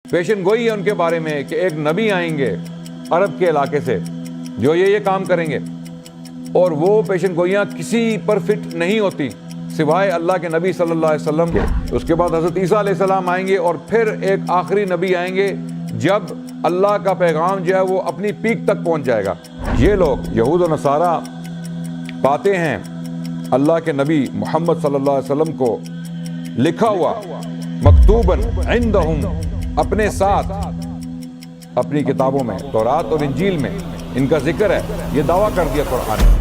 پیشن گوئی ہے ان کے بارے میں کہ ایک نبی آئیں گے عرب کے علاقے سے جو یہ کام کریں گے، اور وہ پیشن گوئیاں کسی پر فٹ نہیں ہوتی سوائے اللہ کے نبی صلی اللہ علیہ وسلم کے۔ اس کے بعد حضرت عیسیٰ علیہ السلام آئیں گے، اور پھر ایک آخری نبی آئیں گے جب اللہ کا پیغام جو ہے وہ اپنی پیک تک پہنچ جائے گا۔ یہ لوگ یہود و نصارہ پاتے ہیں اللہ کے نبی محمد صلی اللہ علیہ وسلم کو لکھا ہوا مکتوباً عندہم اپنے ساتھ اپنی کتابوں میں، تورات اور انجیل میں ان کا ذکر ہے۔ یہ دعویٰ کر دیا قرآن نے۔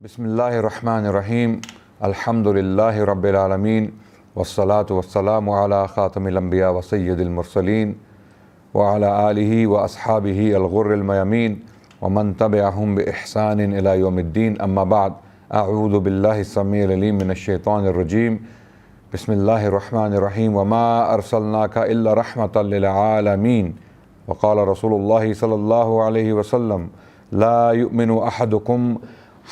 بسم اللہ الرحمن الرحیم، الحمد للہ رب العالمین، والصلاة والسلام علی خاتم الانبیاء وسید المرسلین وعلی آلہ واصحابہ الغر المیامین ومن تبعہم بإحسان الی یوم الدین، اما بعد، اعوذ باللہ السمیع العلیم من الشیطان الرجیم، بسم اللہ الرحمن الرحیم، وما ارسلناک الا رحمة للعالمین، وقال رسول اللہ صلی اللہ علیہ وسلم لا یؤمن احدکم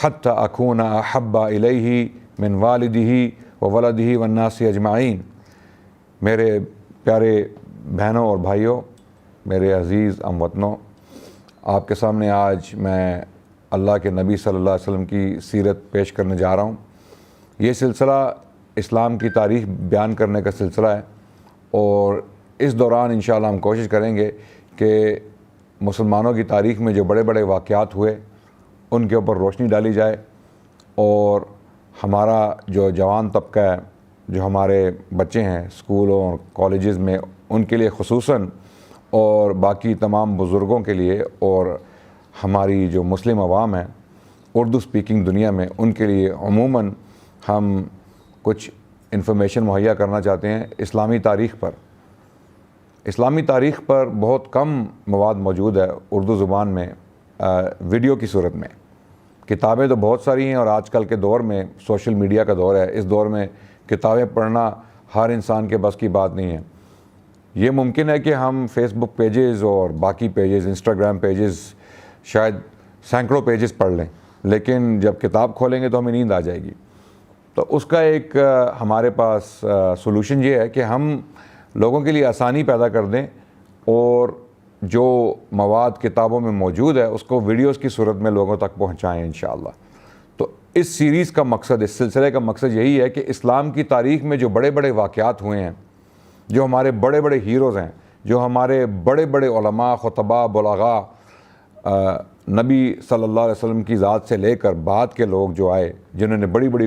حتی اکون احب الیہ من والدہ وولدہ والناس اجمعین۔ میرے پیارے بہنوں اور بھائیوں، میرے عزیز ہم وطنوں، آپ کے سامنے آج میں اللہ کے نبی صلی اللہ علیہ وسلم کی سیرت پیش کرنے جا رہا ہوں۔ یہ سلسلہ اسلام کی تاریخ بیان کرنے کا سلسلہ ہے، اور اس دوران انشاءاللہ ہم کوشش کریں گے کہ مسلمانوں کی تاریخ میں جو بڑے بڑے واقعات ہوئے ان کے اوپر روشنی ڈالی جائے، اور ہمارا جو جوان طبقہ ہے، جو ہمارے بچے ہیں اسکولوں اور کالجز میں، ان کے لیے خصوصاً، اور باقی تمام بزرگوں کے لیے، اور ہماری جو مسلم عوام ہے اردو سپیکنگ دنیا میں، ان کے لیے عموماً ہم کچھ انفارمیشن مہیا کرنا چاہتے ہیں اسلامی تاریخ پر۔ اسلامی تاریخ پر بہت کم مواد موجود ہے اردو زبان میں ویڈیو کی صورت میں۔ کتابیں تو بہت ساری ہیں، اور آج کل کے دور میں سوشل میڈیا کا دور ہے، اس دور میں کتابیں پڑھنا ہر انسان کے بس کی بات نہیں ہے۔ یہ ممکن ہے کہ ہم فیس بک پیجز اور باقی پیجز، انسٹاگرام پیجز، شاید سینکڑوں پیجز پڑھ لیں، لیکن جب کتاب کھولیں گے تو ہمیں نیند آ جائے گی۔ تو اس کا ایک ہمارے پاس سولوشن یہ ہے کہ ہم لوگوں کے لیے آسانی پیدا کر دیں، اور جو مواد کتابوں میں موجود ہے اس کو ویڈیوز کی صورت میں لوگوں تک پہنچائیں انشاءاللہ۔ تو اس سیریز کا مقصد، اس سلسلے کا مقصد یہی ہے کہ اسلام کی تاریخ میں جو بڑے بڑے واقعات ہوئے ہیں، جو ہمارے بڑے بڑے ہیروز ہیں، جو ہمارے بڑے بڑے علماء، خطباء، بلغاء، نبی صلی اللہ علیہ وسلم کی ذات سے لے کر بعد کے لوگ جو آئے، جنہوں نے بڑی بڑی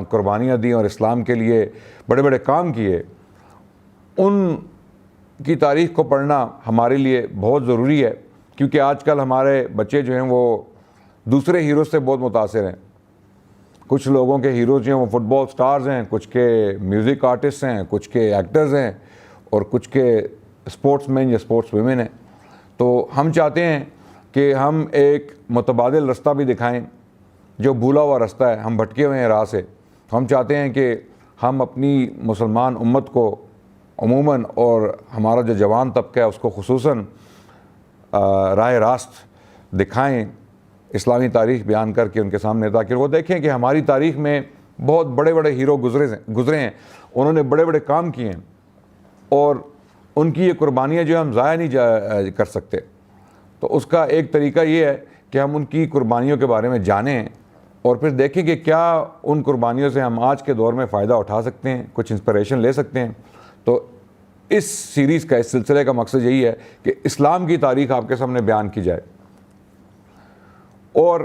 قربانیاں دیں اور اسلام کے لیے بڑے بڑے کام کیے، ان کی تاریخ کو پڑھنا ہمارے لیے بہت ضروری ہے، کیونکہ آج کل ہمارے بچے جو ہیں وہ دوسرے ہیروز سے بہت متاثر ہیں۔ کچھ لوگوں کے ہیروز جو ہیں وہ فٹ بال سٹارز ہیں، کچھ کے میوزک آرٹسٹ ہیں، کچھ کے ایکٹرز ہیں، اور کچھ کے اسپورٹس مین یا اسپورٹس ویمن ہیں۔ تو ہم چاہتے ہیں کہ ہم ایک متبادل رستہ بھی دکھائیں، جو بھولا ہوا رستہ ہے، ہم بھٹکے ہوئے ہیں راہ سے۔ ہم چاہتے ہیں کہ ہم اپنی مسلمان امت کو عموماً، اور ہمارا جو جوان طبقہ ہے اس کو خصوصاً راہ راست دکھائیں، اسلامی تاریخ بیان کر کے ان کے سامنے، تاکہ وہ دیکھیں کہ ہماری تاریخ میں بہت بڑے بڑے ہیرو گزرے ہیں، انہوں نے بڑے بڑے کام کیے ہیں، اور ان کی یہ قربانیاں جو ہم ضائع نہیں کر سکتے۔ تو اس کا ایک طریقہ یہ ہے کہ ہم ان کی قربانیوں کے بارے میں جانیں، اور پھر دیکھیں کہ کیا ان قربانیوں سے ہم آج کے دور میں فائدہ اٹھا سکتے ہیں، کچھ انسپریشن لے سکتے ہیں۔ تو اس سیریز کا، اس سلسلے کا مقصد یہی ہے کہ اسلام کی تاریخ آپ کے سامنے بیان کی جائے، اور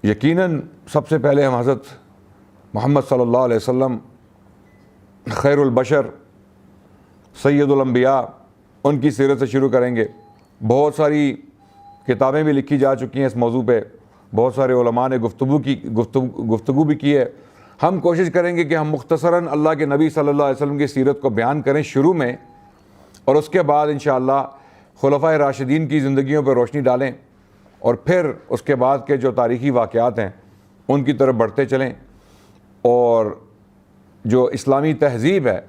یقیناً سب سے پہلے ہم حضرت محمد صلی اللہ علیہ وسلم، خیر البشر، سید الانبیاء، ان کی سیرت سے شروع کریں گے۔ بہت ساری کتابیں بھی لکھی جا چکی ہیں اس موضوع پہ، بہت سارے علماء نے گفتگو بھی کی ہے۔ ہم کوشش کریں گے کہ ہم مختصراً اللہ کے نبی صلی اللہ علیہ وسلم کی سیرت کو بیان کریں شروع میں، اور اس کے بعد انشاءاللہ خلفائے راشدین کی زندگیوں پر روشنی ڈالیں، اور پھر اس کے بعد کے جو تاریخی واقعات ہیں ان کی طرف بڑھتے چلیں، اور جو اسلامی تہذیب ہے،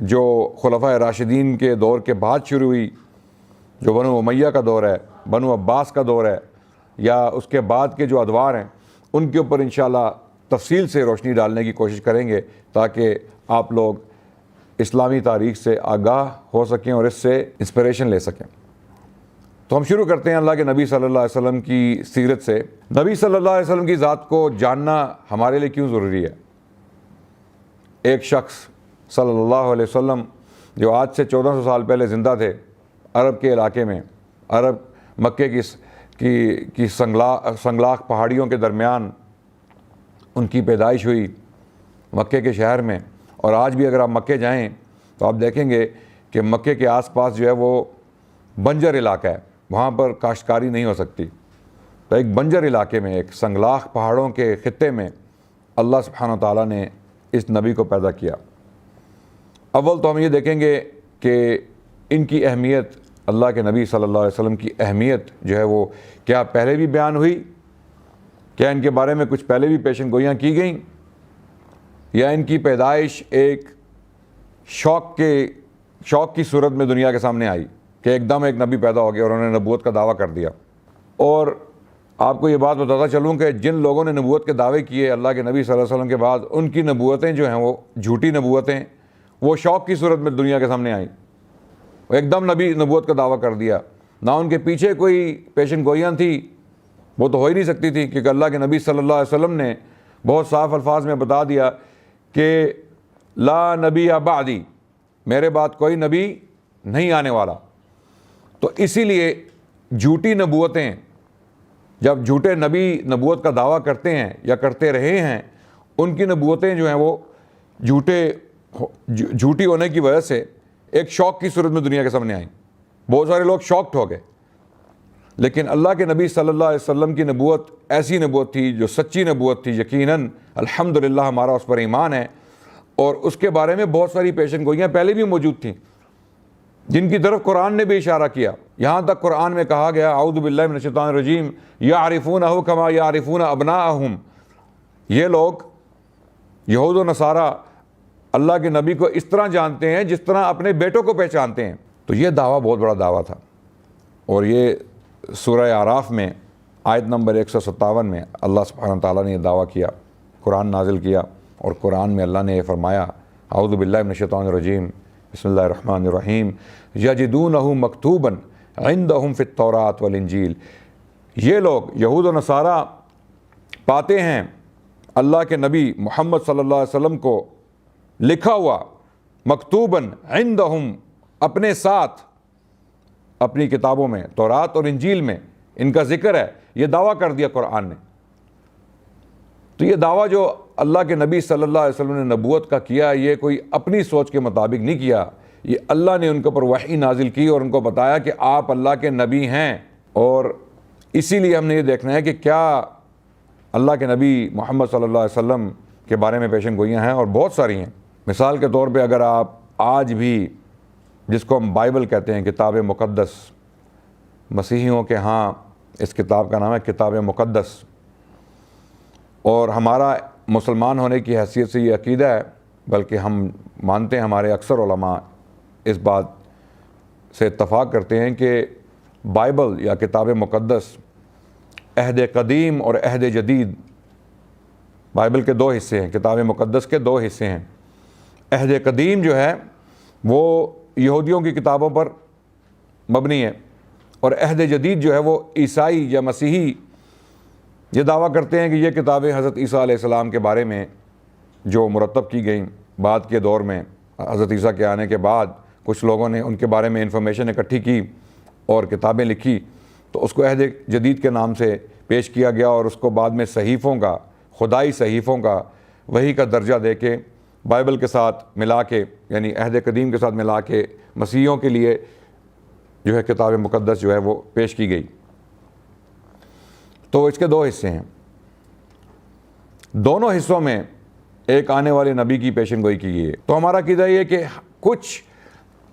جو خلفائے راشدین کے دور کے بعد شروع ہوئی، جو بنو امیہ کا دور ہے، بنو عباس کا دور ہے، یا اس کے بعد کے جو ادوار ہیں ان کے اوپر انشاءاللہ تفصیل سے روشنی ڈالنے کی کوشش کریں گے تاکہ آپ لوگ اسلامی تاریخ سے آگاہ ہو سکیں اور اس سے انسپریشن لے سکیں۔ تو ہم شروع کرتے ہیں اللہ کے نبی صلی اللہ علیہ وسلم کی سیرت سے۔ نبی صلی اللہ علیہ وسلم کی ذات کو جاننا ہمارے لیے کیوں ضروری ہے؟ ایک شخص صلی اللہ علیہ وسلم جو آج سے 1400 سال پہلے زندہ تھے، عرب کے علاقے میں، عرب مکے کی سنگلاخ پہاڑیوں کے درمیان ان کی پیدائش ہوئی مکے کے شہر میں، اور آج بھی اگر آپ مکے جائیں تو آپ دیکھیں گے کہ مکے کے آس پاس جو ہے وہ بنجر علاقہ ہے، وہاں پر کاشتکاری نہیں ہو سکتی۔ تو ایک بنجر علاقے میں، ایک سنگلاخ پہاڑوں کے خطے میں اللہ سبحانہ وتعالیٰ نے اس نبی کو پیدا کیا۔ اول تو ہم یہ دیکھیں گے کہ ان کی اہمیت، اللہ کے نبی صلی اللہ علیہ وسلم کی اہمیت جو ہے وہ کیا پہلے بھی بیان ہوئی، کیا ان کے بارے میں کچھ پہلے بھی پیشن گوئیاں کی گئیں، یا ان کی پیدائش ایک شوق کی صورت میں دنیا کے سامنے آئی کہ ایک دم ایک نبی پیدا ہو گیا اور انہوں نے نبوت کا دعویٰ کر دیا۔ اور آپ کو یہ بات بتاتا چلوں کہ جن لوگوں نے نبوت کے دعوے کیے اللہ کے نبی صلی اللہ علیہ وسلم کے بعد، ان کی نبوتیں جو ہیں وہ جھوٹی نبوتیں، وہ شوق کی صورت میں دنیا کے سامنے آئیں، وہ ایک دم نبوت کا دعویٰ کر دیا، نہ ان کے پیچھے کوئی پیشن گوئیاں تھی، وہ تو ہو ہی نہیں سکتی تھی، کیونکہ اللہ کے نبی صلی اللہ علیہ وسلم نے بہت صاف الفاظ میں بتا دیا کہ لا نبی بعدی، میرے بعد کوئی نبی نہیں آنے والا۔ تو اسی لیے جھوٹی نبوتیں، جب جھوٹے نبی نبوت کا دعویٰ کرتے ہیں یا کرتے رہے ہیں، ان کی نبوتیں جو ہیں وہ جھوٹی ہونے کی وجہ سے ایک شوق کی صورت میں دنیا کے سامنے آئیں، بہت سارے لوگ شوکڈ ہو گئے۔ لیکن اللہ کے نبی صلی اللہ علیہ وسلم کی نبوت ایسی نبوت تھی جو سچی نبوت تھی، یقیناً الحمدللہ ہمارا اس پر ایمان ہے، اور اس کے بارے میں بہت ساری پیشن گوئیاں پہلے بھی موجود تھیں جن کی طرف قرآن نے بھی اشارہ کیا۔ یہاں تک قرآن میں کہا گیا اعوذ باللہ من الشیطان الرجیم یعرفونہ کما یعرفون ابناءہم، یہ لوگ یہود و نصارہ اللہ کے نبی کو اس طرح جانتے ہیں جس طرح اپنے بیٹوں کو پہچانتے ہیں۔ تو یہ دعویٰ بہت بڑا دعویٰ تھا، اور یہ سورہ اعراف میں آیت نمبر 157 میں اللہ سبحانہ تعالیٰ نے یہ دعویٰ کیا، قرآن نازل کیا، اور قرآن میں اللہ نے یہ فرمایا اعوذ باللہ من الشیطان الرجیم بسم اللہ الرحمن الرحیم یجدونہ مکتوبا عندہم فی التوراۃ والانجیل، یہ لوگ یہود و نصارہ پاتے ہیں اللہ کے نبی محمد صلی اللہ علیہ وسلم کو لکھا ہوا مکتوباً عندہم، اپنے ساتھ اپنی کتابوں میں، تورات اور انجیل میں ان کا ذکر ہے۔ یہ دعویٰ کر دیا قرآن نے۔ تو یہ دعویٰ جو اللہ کے نبی صلی اللہ علیہ وسلم نے نبوت کا کیا، یہ کوئی اپنی سوچ کے مطابق نہیں کیا، یہ اللہ نے ان کے اوپر وحی نازل کی اور ان کو بتایا کہ آپ اللہ کے نبی ہیں۔ اور اسی لیے ہم نے یہ دیکھنا ہے کہ کیا اللہ کے نبی محمد صلی اللہ علیہ وسلم کے بارے میں پیشن گوئیاں ہیں، اور بہت ساری ہیں۔ مثال کے طور پہ اگر آپ آج بھی جس کو ہم بائبل کہتے ہیں، کتاب مقدس، مسیحیوں کے ہاں اس کتاب کا نام ہے کتاب مقدس، اور ہمارا مسلمان ہونے کی حیثیت سے یہ عقیدہ ہے، بلکہ ہم مانتے ہیں، ہمارے اکثر علماء اس بات سے اتفاق کرتے ہیں کہ بائبل یا کتاب مقدس عہد قدیم اور عہد جدید، بائبل کے دو حصے ہیں، کتاب مقدس کے دو حصے ہیں۔ عہد قدیم جو ہے وہ یہودیوں کی کتابوں پر مبنی ہے، اور عہد جدید جو ہے وہ عیسائی یا مسیحی یہ دعویٰ کرتے ہیں کہ یہ کتابیں حضرت عیسیٰ علیہ السلام کے بارے میں جو مرتب کی گئیں بعد کے دور میں، حضرت عیسیٰ کے آنے کے بعد کچھ لوگوں نے ان کے بارے میں انفارمیشن اکٹھی کی اور کتابیں لکھی، تو اس کو عہد جدید کے نام سے پیش کیا گیا، اور اس کو بعد میں صحیفوں کا، خدائی صحیفوں کا، وحی کا درجہ دے کے بائبل کے ساتھ ملا کے، یعنی عہد قدیم کے ساتھ ملا کے مسیحیوں کے لیے جو ہے کتاب مقدس جو ہے وہ پیش کی گئی۔ تو اس کے دو حصے ہیں، دونوں حصوں میں ایک آنے والے نبی کی پیشن گوئی کی گئی ہے۔ تو ہمارا عقیدہ یہ کہ کچھ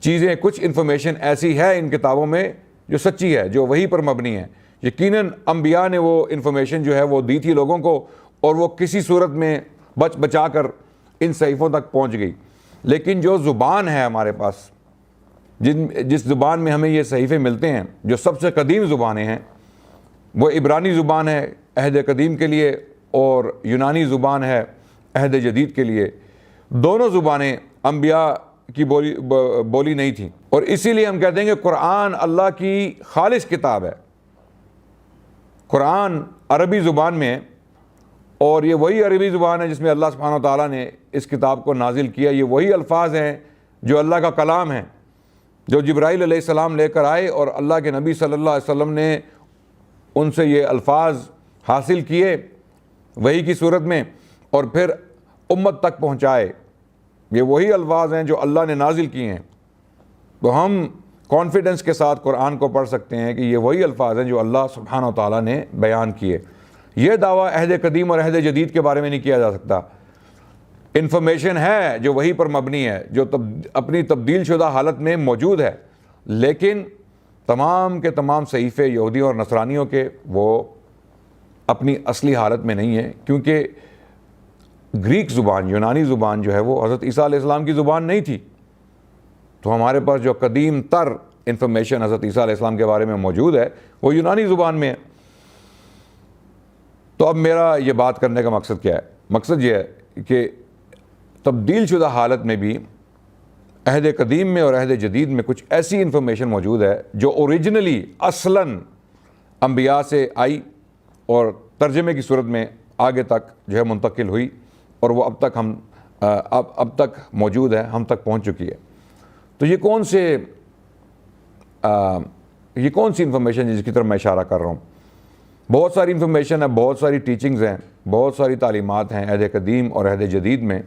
چیزیں، کچھ انفارمیشن ایسی ہے ان کتابوں میں جو سچی ہے، جو وحی پر مبنی ہے۔ یقیناً انبیاء نے وہ انفارمیشن جو ہے وہ دی تھی لوگوں کو، اور وہ کسی صورت میں بچا کر ان صحیفوں تک پہنچ گئی۔ لیکن جو زبان ہے ہمارے پاس، جس زبان میں ہمیں یہ صحیفے ملتے ہیں، جو سب سے قدیم زبانیں ہیں، وہ عبرانی زبان ہے عہد قدیم کے لیے اور یونانی زبان ہے عہد جدید کے لیے. دونوں زبانیں انبیاء کی بولی نہیں تھیں، اور اسی لیے ہم کہتے ہیں کہ قرآن اللہ کی خالص کتاب ہے. قرآن عربی زبان میں ہے، اور یہ وہی عربی زبان ہے جس میں اللہ سبحانہ و تعالیٰ نے اس کتاب کو نازل کیا. یہ وہی الفاظ ہیں جو اللہ کا کلام ہے، جو جبرائیل علیہ السلام لے کر آئے، اور اللہ کے نبی صلی اللہ علیہ وسلم نے ان سے یہ الفاظ حاصل کیے وحی کی صورت میں اور پھر امت تک پہنچائے. یہ وہی الفاظ ہیں جو اللہ نے نازل کیے ہیں. تو ہم کانفیڈنس کے ساتھ قرآن کو پڑھ سکتے ہیں کہ یہ وہی الفاظ ہیں جو اللہ سبحانہ و تعالیٰ نے بیان کیے. یہ دعویٰ عہد قدیم اور عہد جدید کے بارے میں نہیں کیا جا سکتا. انفارمیشن ہے جو وہی پر مبنی ہے، جو اپنی تبدیل شدہ حالت میں موجود ہے، لیکن تمام کے تمام صحیفے یہودیوں اور نصرانیوں کے وہ اپنی اصلی حالت میں نہیں ہیں، کیونکہ گریک زبان، یونانی زبان جو ہے وہ حضرت عیسیٰ علیہ السلام کی زبان نہیں تھی. تو ہمارے پاس جو قدیم تر انفارمیشن حضرت عیسیٰ علیہ السلام کے بارے میں موجود ہے وہ یونانی زبان میں ہے. تو اب میرا یہ بات کرنے کا مقصد کیا ہے؟ مقصد یہ ہے کہ تبدیل شدہ حالت میں بھی عہد قدیم میں اور عہد جدید میں کچھ ایسی انفارمیشن موجود ہے جو اوریجنلی اصلاً انبیاء سے آئی اور ترجمے کی صورت میں آگے تک جو ہے منتقل ہوئی، اور وہ اب تک موجود ہے، ہم تک پہنچ چکی ہے. تو یہ کون سی انفارمیشن جس کی طرف میں اشارہ کر رہا ہوں؟ بہت ساری انفارمیشن ہے، بہت ساری ٹیچنگز ہیں، بہت ساری تعلیمات ہیں عہد قدیم اور عہد جدید میں.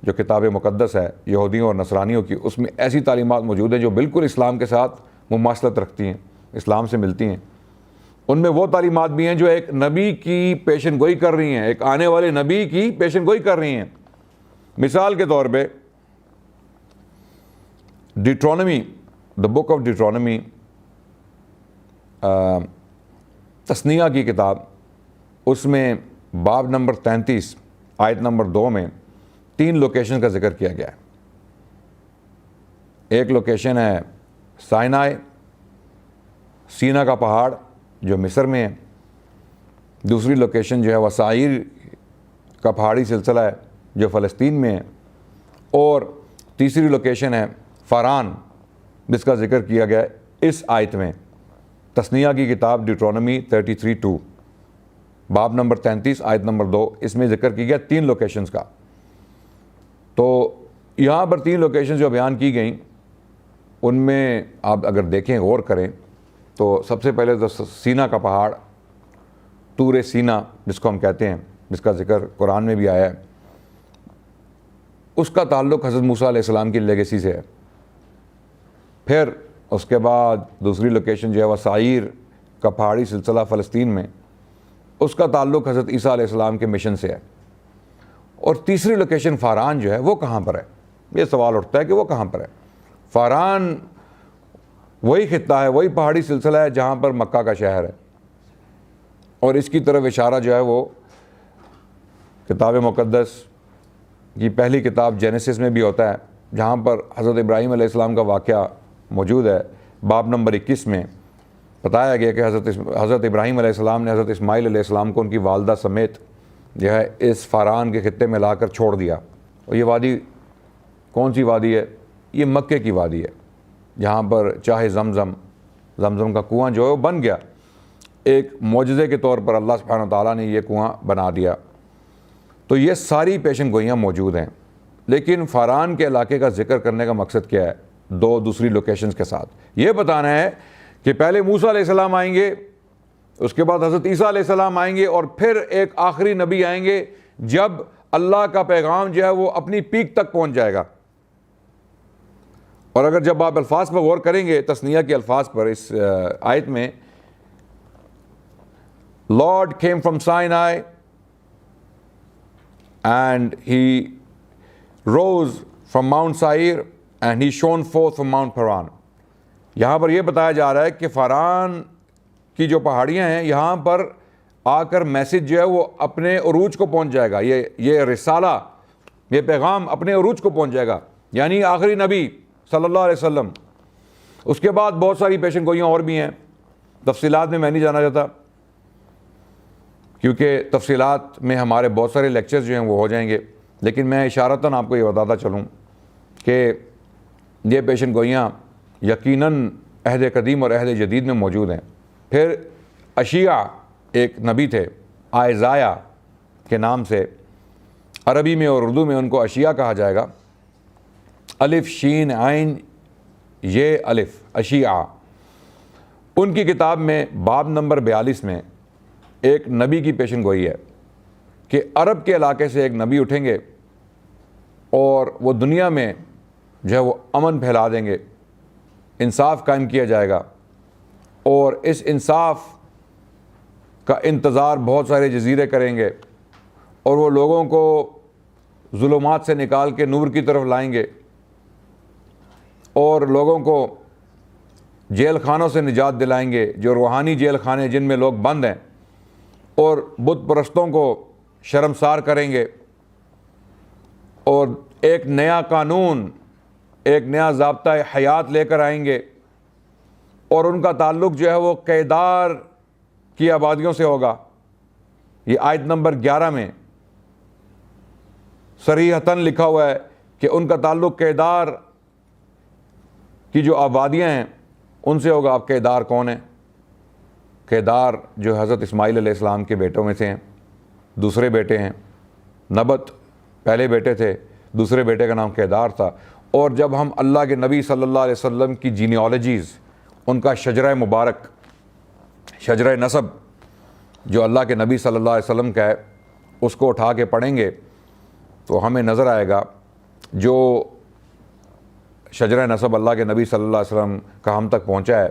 جو کتاب مقدس ہے یہودیوں اور نصرانیوں کی، اس میں ایسی تعلیمات موجود ہیں جو بالکل اسلام کے ساتھ مماثلت رکھتی ہیں، اسلام سے ملتی ہیں. ان میں وہ تعلیمات بھی ہیں جو ایک نبی کی پیشن گوئی کر رہی ہیں، ایک آنے والے نبی کی پیشن گوئی کر رہی ہیں. مثال کے طور پہ ڈیٹرونمی، دا بک آف ڈیٹرونمی، تثنیہ کی کتاب، اس میں باب نمبر 33 آیت نمبر 2 میں 3 لوکیشن کا ذکر کیا گیا ہے. ایک لوکیشن ہے سائنائے، سینا کا پہاڑ جو مصر میں ہے. دوسری لوکیشن جو ہے وہ سعیر کا پہاڑی سلسلہ ہے جو فلسطین میں ہے. اور تیسری لوکیشن ہے فاران، جس کا ذکر کیا گیا ہے اس آیت میں، تثنیہ کی کتاب ڈیٹرونمی 33:2 باب نمبر 33 آیت نمبر 2. اس میں ذکر کی گیا 3 لوکیشنز کا. تو یہاں پر 3 لوکیشنز جو بیان کی گئیں، ان میں آپ اگر دیکھیں، غور کریں، تو سب سے پہلے تو سینا کا پہاڑ، طور سینا جس کو ہم کہتے ہیں، جس کا ذکر قرآن میں بھی آیا ہے، اس کا تعلق حضرت موسیٰ علیہ السلام کی لیگیسی سے ہے. پھر اس کے بعد دوسری لوکیشن جو ہے وہ سعیر کا پہاڑی سلسلہ فلسطین میں، اس کا تعلق حضرت عیسیٰ علیہ السلام کے مشن سے ہے. اور تیسری لوکیشن فاران جو ہے وہ کہاں پر ہے؟ یہ سوال اٹھتا ہے کہ وہ کہاں پر ہے. فاران وہی خطہ ہے، وہی پہاڑی سلسلہ ہے جہاں پر مکہ کا شہر ہے، اور اس کی طرف اشارہ جو ہے وہ کتاب مقدس کی پہلی کتاب جینیسس میں بھی ہوتا ہے، جہاں پر حضرت ابراہیم علیہ السلام کا واقعہ موجود ہے. باب نمبر 21 میں بتایا گیا کہ حضرت ابراہیم علیہ السلام نے حضرت اسماعیل علیہ السلام کو ان کی والدہ سمیت جو ہے اس فاران کے خطے میں لا کر چھوڑ دیا. اور یہ وادی کون سی وادی ہے؟ یہ مکے کی وادی ہے، جہاں پر چاہے زمزم کا کنواں جو ہے وہ بن گیا. ایک معجزے کے طور پر اللہ سبحانہ و تعالیٰ نے یہ کنواں بنا دیا. تو یہ ساری پیشن گوئیاں موجود ہیں. لیکن فاران کے علاقے کا ذکر کرنے کا مقصد کیا ہے؟ 2 دوسری لوکیشنز کے ساتھ یہ بتانا ہے کہ پہلے موسیٰ علیہ السلام آئیں گے، اس کے بعد حضرت عیسیٰ علیہ السلام آئیں گے، اور پھر ایک آخری نبی آئیں گے جب اللہ کا پیغام جو ہے وہ اپنی پیک تک پہنچ جائے گا. اور اگر جب آپ الفاظ پر غور کریں گے، تثنیہ کے الفاظ پر، اس آیت میں Lord came from Sinai and he rose from Mount Seir and he shone forth from Mount Paran. یہاں پر یہ بتایا جا رہا ہے کہ فاران کی جو پہاڑیاں ہیں، یہاں پر آ کر میسج جو ہے وہ اپنے عروج کو پہنچ جائے گا. یہ رسالہ، یہ پیغام اپنے عروج کو پہنچ جائے گا، یعنی آخری نبی صلی اللہ علیہ وسلم. اس کے بعد بہت ساری پیشن گوئیاں اور بھی ہیں، تفصیلات میں نہیں جانا چاہتا. کیونکہ تفصیلات میں ہمارے بہت سارے لیکچرز جو ہیں وہ ہو جائیں گے، لیکن میں اشارتاً آپ کو یہ بتاتا چلوں کہ یہ پیشن گوئیاں یقیناً عہد قدیم اور عہد جدید میں موجود ہیں۔ پھر اشیاء ایک نبی تھے آئزایا کے نام سے، عربی میں اور اردو میں ان کو اشیاء کہا جائے گا، الف شین عین یہ الف اشیاء۔ ان کی کتاب میں باب نمبر 42 میں ایک نبی کی پیشن گوئی ہے کہ عرب کے علاقے سے ایک نبی اٹھیں گے اور وہ دنیا میں جو ہے وہ امن پھیلا دیں گے، انصاف قائم کیا جائے گا، اور اس انصاف کا انتظار بہت سارے جزیرے کریں گے، اور وہ لوگوں کو ظلمات سے نکال کے نور کی طرف لائیں گے، اور لوگوں کو جیل خانوں سے نجات دلائیں گے، جو روحانی جیل خانے جن میں لوگ بند ہیں، اور بت پرستوں کو شرمسار کریں گے، اور ایک نیا قانون، ایک نیا ضابطہ حیات لے کر آئیں گے، اور ان کا تعلق جو ہے وہ کیدار کی آبادیوں سے ہوگا۔ یہ آیت نمبر 11 میں صریحتاً لکھا ہوا ہے کہ ان کا تعلق کیدار کی جو آبادیاں ہیں ان سے ہوگا۔ اب کیدار کون ہیں؟ کیدار جو حضرت اسماعیل علیہ السلام کے بیٹوں میں سے ہیں، دوسرے بیٹے ہیں۔ نبت پہلے بیٹے تھے، دوسرے بیٹے کا نام کیدار تھا۔ اور جب ہم اللہ کے نبی صلی اللہ علیہ وسلم کی جینیالوجیز، ان کا شجرہ مبارک، شجرہ نسب جو اللہ کے نبی صلی اللہ علیہ وسلم کا ہے، اس کو اٹھا کے پڑھیں گے تو ہمیں نظر آئے گا جو شجرہ نسب اللہ کے نبی صلی اللہ علیہ وسلم کا ہم تک پہنچا ہے،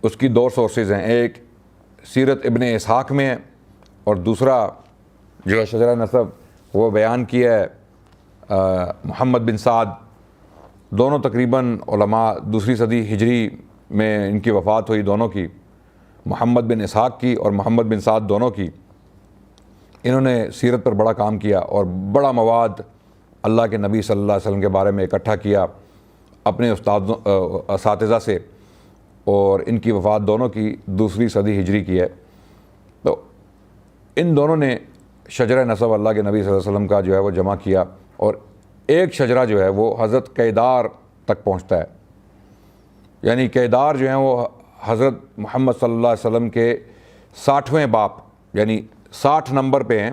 اس کی دو سورسز ہیں۔ ایک سیرت ابن اسحاق میں ہے، اور دوسرا جو ہے شجرہ نسب وہ بیان کیا ہے محمد بن سعد۔ دونوں تقریباً علماء 2 صدی ہجری میں ان کی وفات ہوئی، دونوں کی، محمد بن اسحاق کی اور محمد بن سعد دونوں کی۔ انہوں نے سیرت پر بڑا کام کیا اور بڑا مواد اللہ کے نبی صلی اللہ علیہ وسلم کے بارے میں اکٹھا کیا اپنے اساتذہ سے، اور ان کی وفات دونوں کی 2 صدی ہجری کی ہے۔ تو ان دونوں نے شجرہ نسب اللہ کے نبی صلی اللہ علیہ وسلم کا جو ہے وہ جمع کیا، اور ایک شجرہ جو ہے وہ حضرت کیدار تک پہنچتا ہے۔ یعنی کیدار جو ہیں وہ حضرت محمد صلی اللہ علیہ وسلم کے 60ویں باپ، یعنی 60 نمبر پہ ہیں،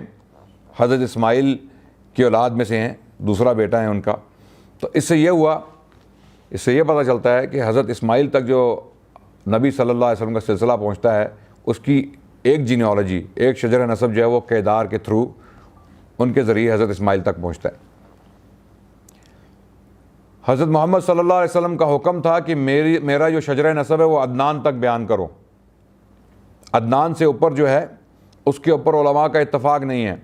حضرت اسماعیل کی اولاد میں سے ہیں، دوسرا بیٹا ہے ان کا۔ تو اس سے یہ پتہ چلتا ہے کہ حضرت اسماعیل تک جو نبی صلی اللہ علیہ وسلم کا سلسلہ پہنچتا ہے، اس کی ایک جینیالوجی، ایک شجرہ نسب جو ہے وہ کیدار کے تھرو، ان کے ذریعے حضرت اسماعیل تک پہنچتا ہے۔ حضرت محمد صلی اللہ علیہ وسلم کا حکم تھا کہ میرا جو شجرہ نسب ہے وہ عدنان تک بیان کرو۔ عدنان سے اوپر جو ہے اس کے اوپر علماء کا اتفاق نہیں ہے،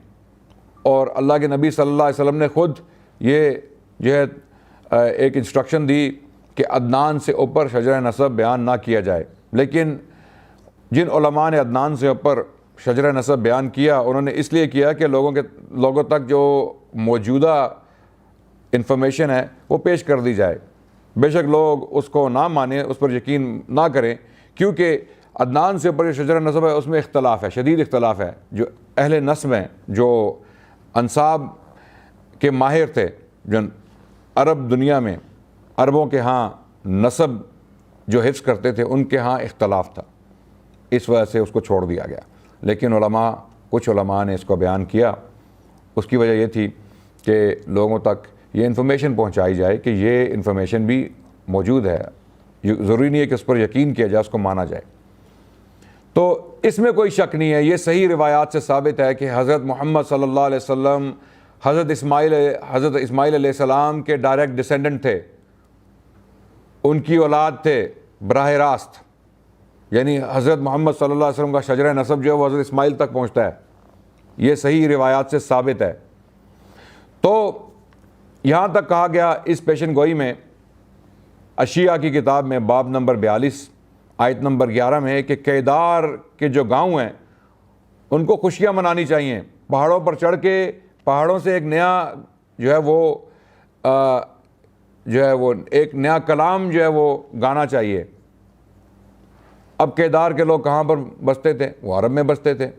اور اللہ کے نبی صلی اللہ علیہ وسلم نے خود یہ جو ہے ایک انسٹرکشن دی کہ عدنان سے اوپر شجرہ نسب بیان نہ کیا جائے۔ لیکن جن علماء نے عدنان سے اوپر شجرہ نسب بیان کیا، انہوں نے اس لیے کیا کہ لوگوں تک جو موجودہ انفارمیشن ہے وہ پیش کر دی جائے۔ بے شک لوگ اس کو نہ مانیں، اس پر یقین نہ کریں، کیونکہ عدنان سے اوپر جو شجرہ نسب ہے اس میں اختلاف ہے، شدید اختلاف ہے۔ جو اہل نسب ہیں، جو انساب کے ماہر تھے، جو عرب دنیا میں عربوں کے ہاں نسب جو حفظ کرتے تھے، ان کے ہاں اختلاف تھا، اس وجہ سے اس کو چھوڑ دیا گیا۔ لیکن کچھ علماء نے اس کو بیان کیا۔ اس کی وجہ یہ تھی کہ لوگوں تک یہ انفارمیشن پہنچائی جائے کہ یہ انفارمیشن بھی موجود ہے، ضروری نہیں ہے کہ اس پر یقین کیا جائے، اس کو مانا جائے۔ تو اس میں کوئی شک نہیں ہے، یہ صحیح روایات سے ثابت ہے کہ حضرت محمد صلی اللہ علیہ وسلم حضرت اسماعیل علیہ السلام کے ڈائریکٹ ڈسینڈنٹ تھے، ان کی اولاد تھے براہ راست۔ یعنی حضرت محمد صلی اللہ علیہ وسلم کا شجرہ نسب جو ہے وہ حضرت اسماعیل تک پہنچتا ہے، یہ صحیح روایات سے ثابت ہے۔ تو یہاں تک کہا گیا اس پیشن گوئی میں، اشیاء کی کتاب میں باب نمبر 42 آیت نمبر 11 میں، کہ کیدار کے جو گاؤں ہیں ان کو خوشیاں منانی چاہیے، پہاڑوں پر چڑھ کے پہاڑوں سے ایک نیا جو ہے وہ ایک نیا کلام جو ہے وہ گانا چاہیے۔ اب کیدار کے لوگ کہاں پر بستے تھے؟ وہ عرب میں بستے تھے،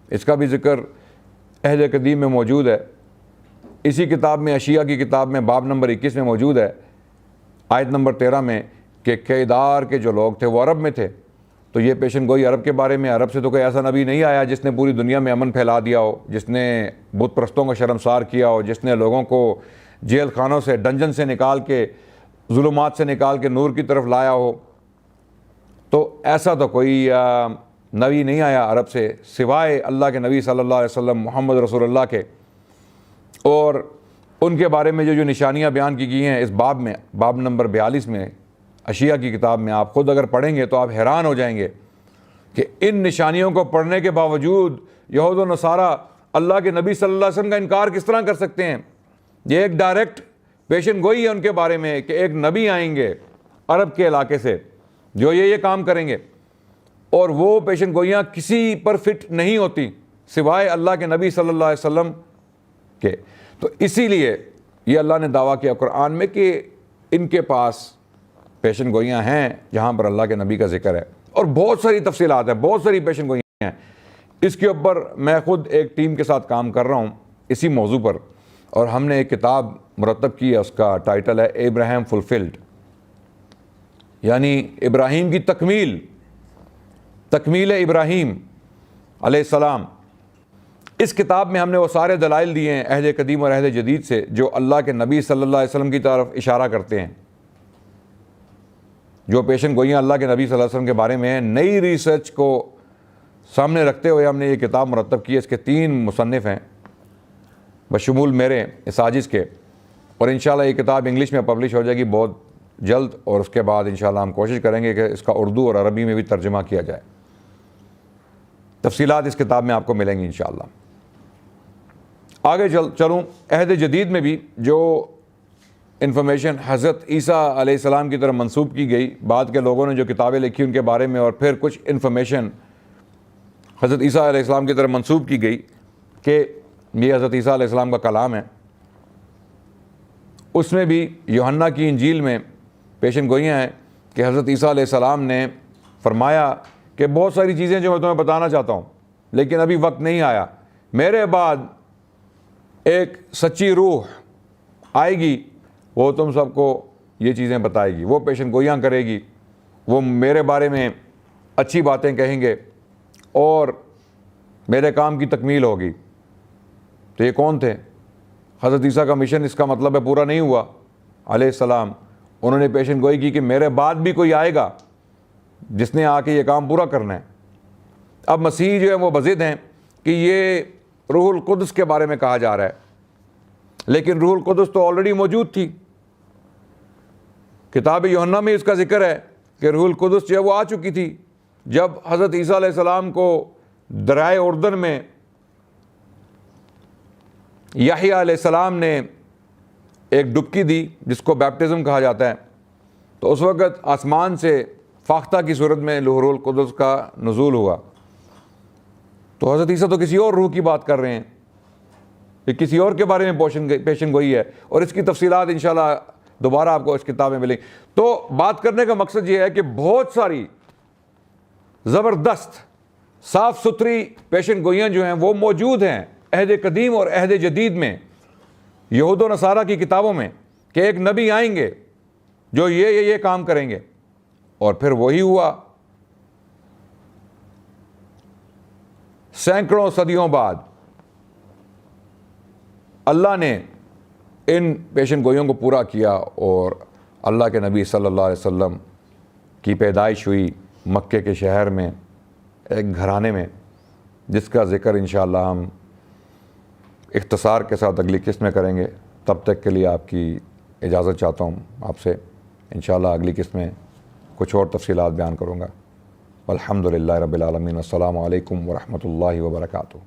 اس کا بھی ذکر عہد قدیم میں موجود ہے. اسی کتاب میں اشیاء کی کتاب میں باب نمبر 21 میں موجود ہے آیت نمبر 13 میں کہ کیدار کے جو لوگ تھے وہ عرب میں تھے. تو یہ پیشن گوئی عرب کے بارے میں. عرب سے تو کوئی ایسا نبی نہیں آیا جس نے پوری دنیا میں امن پھیلا دیا ہو, جس نے بت پرستوں کو شرمسار کیا ہو, جس نے لوگوں کو جیل خانوں سے, ڈنجن سے نکال کے, ظلمات سے نکال کے نور کی طرف لایا ہو. تو ایسا تو کوئی نبی نہیں آیا عرب سے سوائے اللہ کے نبی صلی اللہ علیہ وسلم محمد رسول اللہ کے. اور ان کے بارے میں جو نشانیاں بیان کی گئی ہیں اس باب میں, باب نمبر 42 میں اشیاء کی کتاب میں, آپ خود اگر پڑھیں گے تو آپ حیران ہو جائیں گے کہ ان نشانیوں کو پڑھنے کے باوجود یہود و نصارہ اللہ کے نبی صلی اللہ علیہ وسلم کا انکار کس طرح کر سکتے ہیں. یہ ایک ڈائریکٹ پیشن گوئی ہے ان کے بارے میں کہ ایک نبی آئیں گے عرب کے علاقے سے جو یہ کام کریں گے, اور وہ پیشن گوئیاں کسی پر فٹ نہیں ہوتی سوائے اللہ کے نبی صلی اللہ علیہ وسلم کے. تو اسی لیے یہ اللہ نے دعویٰ کیا قرآن میں کہ ان کے پاس پیشن گوئیاں ہیں جہاں پر اللہ کے نبی کا ذکر ہے. اور بہت ساری تفصیلات ہیں, بہت ساری پیشن گوئیاں ہیں. اس کے اوپر میں خود ایک ٹیم کے ساتھ کام کر رہا ہوں اسی موضوع پر, اور ہم نے ایک کتاب مرتب کی ہے. اس کا ٹائٹل ہے ابراہیم فلفلڈ, یعنی ابراہیم کی تکمیل ابراہیم علیہ السلام. اس کتاب میں ہم نے وہ سارے دلائل دیے ہیں عہد قدیم اور عہد جدید سے جو اللہ کے نبی صلی اللہ علیہ وسلم کی طرف اشارہ کرتے ہیں, جو پیشن گوئیاں اللہ کے نبی صلی اللہ علیہ وسلم کے بارے میں ہیں. نئی ریسرچ کو سامنے رکھتے ہوئے ہم نے یہ کتاب مرتب کی ہے. اس کے 3 مصنف ہیں بشمول میرے ساجد کے, اور انشاءاللہ یہ کتاب انگلش میں پبلش ہو جائے گی بہت جلد, اور اس کے بعد انشاءاللہ ہم کوشش کریں گے کہ اس کا اردو اور عربی میں بھی ترجمہ کیا جائے. تفصیلات اس کتاب میں آپ کو ملیں گی انشاءاللہ. آگے چلوں, عہد جدید میں بھی جو انفارمیشن حضرت عیسیٰ علیہ السلام کی طرف منسوب کی گئی, بعد کے لوگوں نے جو کتابیں لکھی ان کے بارے میں, اور پھر کچھ انفارمیشن حضرت عیسیٰ علیہ السلام کی طرف منسوب کی گئی کہ یہ حضرت عیسیٰ علیہ السلام کا کلام ہے. اس میں بھی یوحنا کی انجیل میں پیشن گوئیاں ہیں کہ حضرت عیسیٰ علیہ السلام نے فرمایا کہ بہت ساری چیزیں جو میں تمہیں بتانا چاہتا ہوں لیکن ابھی وقت نہیں آیا, میرے بعد ایک سچی روح آئے گی, وہ تم سب کو یہ چیزیں بتائے گی, وہ پیشن گوئیاں کرے گی, وہ میرے بارے میں اچھی باتیں کہیں گے اور میرے کام کی تکمیل ہوگی. تو یہ کون تھے؟ حضرت عیسیٰ کا مشن اس کا مطلب ہے پورا نہیں ہوا علیہ السلام. انہوں نے پیشن گوئی کی کہ میرے بعد بھی کوئی آئے گا جس نے آ کے یہ کام پورا کرنا ہے. اب مسیح جو ہے وہ بضد ہیں کہ یہ روح القدس کے بارے میں کہا جا رہا ہے, لیکن روح القدس تو آلریڈی موجود تھی. کتاب یوحنا میں اس کا ذکر ہے کہ روح القدس جو ہے وہ آ چکی تھی جب حضرت عیسیٰ علیہ السلام کو دریائے اردن میں یحییٰ علیہ السلام نے ایک ڈبکی دی جس کو بیپٹزم کہا جاتا ہے. تو اس وقت آسمان سے فاختہ کی صورت میں روح القدس کا نزول ہوا. تو حضرت عیسیٰ تو کسی اور روح کی بات کر رہے ہیں, یہ کسی اور کے بارے میں پیشن گوئی ہے, اور اس کی تفصیلات انشاءاللہ دوبارہ آپ کو اس کتاب میں ملیں. تو بات کرنے کا مقصد یہ ہے کہ بہت ساری زبردست صاف ستھری پیشن گوئیاں جو ہیں وہ موجود ہیں عہد قدیم اور عہد جدید میں یہود و نصارہ کی کتابوں میں کہ ایک نبی آئیں گے جو یہ کام کریں گے, اور پھر وہی ہوا. سینکڑوں صدیوں بعد اللہ نے ان پیشن گوئیوں کو پورا کیا, اور اللہ کے نبی صلی اللہ علیہ وسلم کی پیدائش ہوئی مکے کے شہر میں ایک گھرانے میں, جس کا ذکر انشاءاللہ ہم اختصار کے ساتھ اگلی قسط میں کریں گے. تب تک کے لیے آپ کی اجازت چاہتا ہوں آپ سے. انشاءاللہ اگلی قسط میں کچھ اور تفصیلات بیان کروں گا. الحمدللہ رب العالمین. السلام علیکم ورحمۃ اللہ وبرکاتہ.